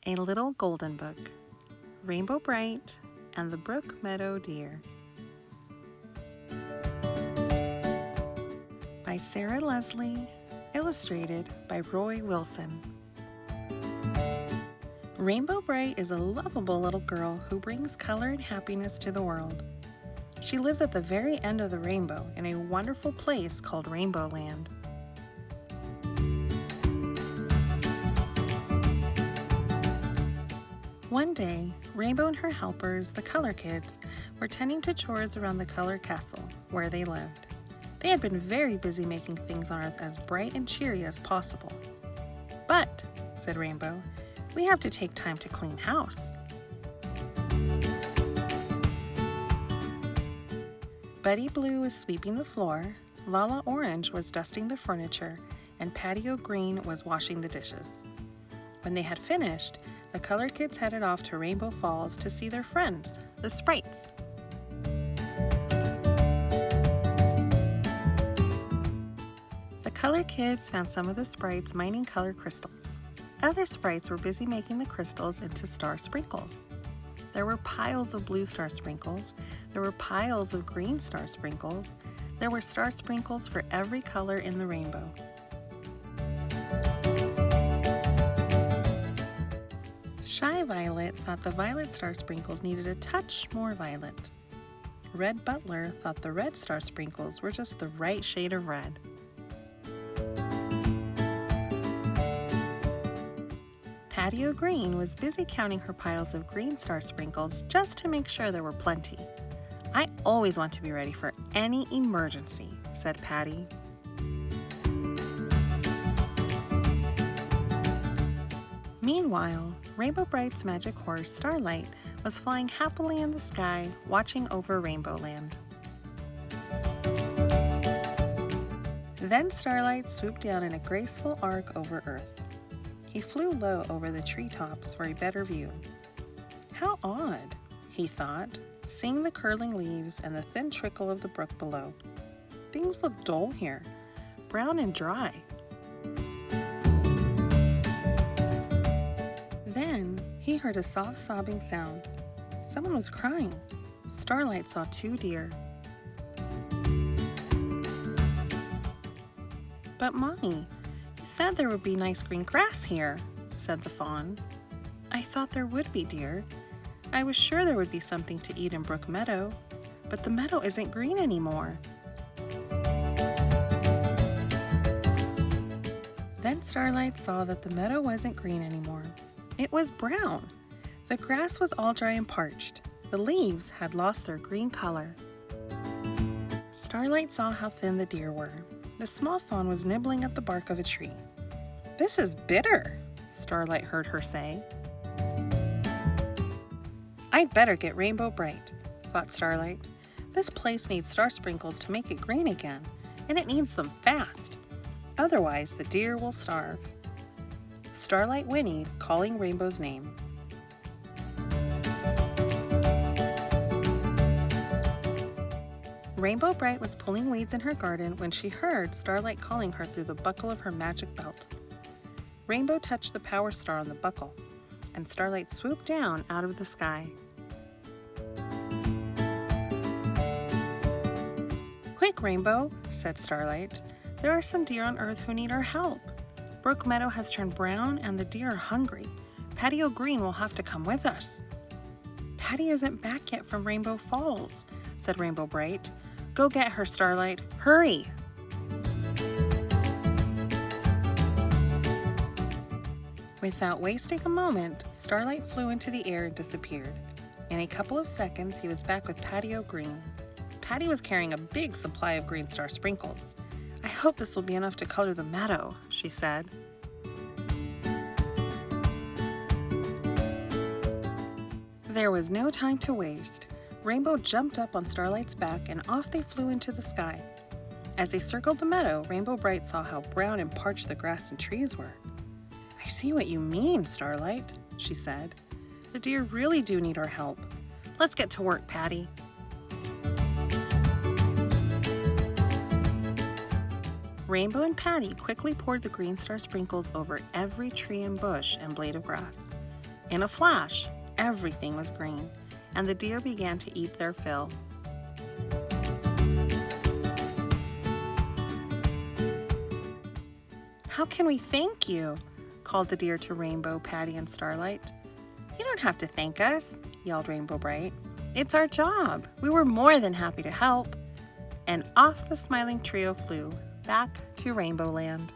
A Little Golden Book, Rainbow Brite, and the Brook Meadow Deer. By Sarah Leslie, illustrated by Roy Wilson. Rainbow Brite is a lovable little girl who brings color and happiness to the world. She lives at the very end of the rainbow in a wonderful place called Rainbow Land. One day, Rainbow and her helpers, the Color Kids, were tending to chores around the Color Castle, where they lived. They had been very busy making things on Earth as bright and cheery as possible. "But," said Rainbow, "we have to take time to clean house." Buddy Blue was sweeping the floor, Lala Orange was dusting the furniture, and Patio Green was washing the dishes. When they had finished, the Color Kids headed off to Rainbow Falls to see their friends, the Sprites. The Color Kids found some of the Sprites mining color crystals. Other Sprites were busy making the crystals into star sprinkles. There were piles of blue star sprinkles. There were piles of green star sprinkles. There were star sprinkles for every color in the rainbow. Shy Violet thought the violet star sprinkles needed a touch more violet. Red Butler thought the red star sprinkles were just the right shade of red. Patio Green was busy counting her piles of green star sprinkles just to make sure there were plenty. "I always want to be ready for any emergency," said Patty. Meanwhile, Rainbow Brite's magic horse, Starlight, was flying happily in the sky, watching over Rainbow Land. Then Starlight swooped down in a graceful arc over Earth. He flew low over the treetops for a better view. "How odd," he thought, seeing the curling leaves and the thin trickle of the brook below. "Things look dull here, brown and dry." Then he heard a soft sobbing sound. Someone was crying. Starlight saw 2 deer. "But Mommy, you said there would be nice green grass here," said the fawn. "I thought there would be, dear. I was sure there would be something to eat in Brook Meadow, but the meadow isn't green anymore." Then Starlight saw that the meadow wasn't green anymore. It was brown. The grass was all dry and parched. The leaves had lost their green color. Starlight saw how thin the deer were. The small fawn was nibbling at the bark of a tree. "This is bitter," Starlight heard her say. "I'd better get Rainbow Brite," thought Starlight. "This place needs star sprinkles to make it green again, and it needs them fast. Otherwise, the deer will starve." Starlight whinnied, calling Rainbow's name. Rainbow Brite was pulling weeds in her garden when she heard Starlight calling her through the buckle of her magic belt. Rainbow touched the power star on the buckle, and Starlight swooped down out of the sky. "Quick, Rainbow," said Starlight. "There are some deer on Earth who need our help. Brook Meadow has turned brown and the deer are hungry. Patio Green will have to come with us." "Patty isn't back yet from Rainbow Falls," said Rainbow Brite. "Go get her, Starlight. Hurry!" Without wasting a moment, Starlight flew into the air and disappeared. In a couple of seconds, he was back with Patio Green. Patty was carrying a big supply of green star sprinkles. "I hope this will be enough to color the meadow," she said. There was no time to waste. Rainbow jumped up on Starlight's back and off they flew into the sky. As they circled the meadow, Rainbow Brite saw how brown and parched the grass and trees were. "I see what you mean, Starlight," she said. "The deer really do need our help. Let's get to work, Patty." Rainbow and Patty quickly poured the green star sprinkles over every tree and bush and blade of grass. In a flash, everything was green, and the deer began to eat their fill. "How can we thank you?" called the deer to Rainbow, Patty, and Starlight. "You don't have to thank us," yelled Rainbow Brite. "It's our job. We were more than happy to help." And off the smiling trio flew back to Rainbow Land.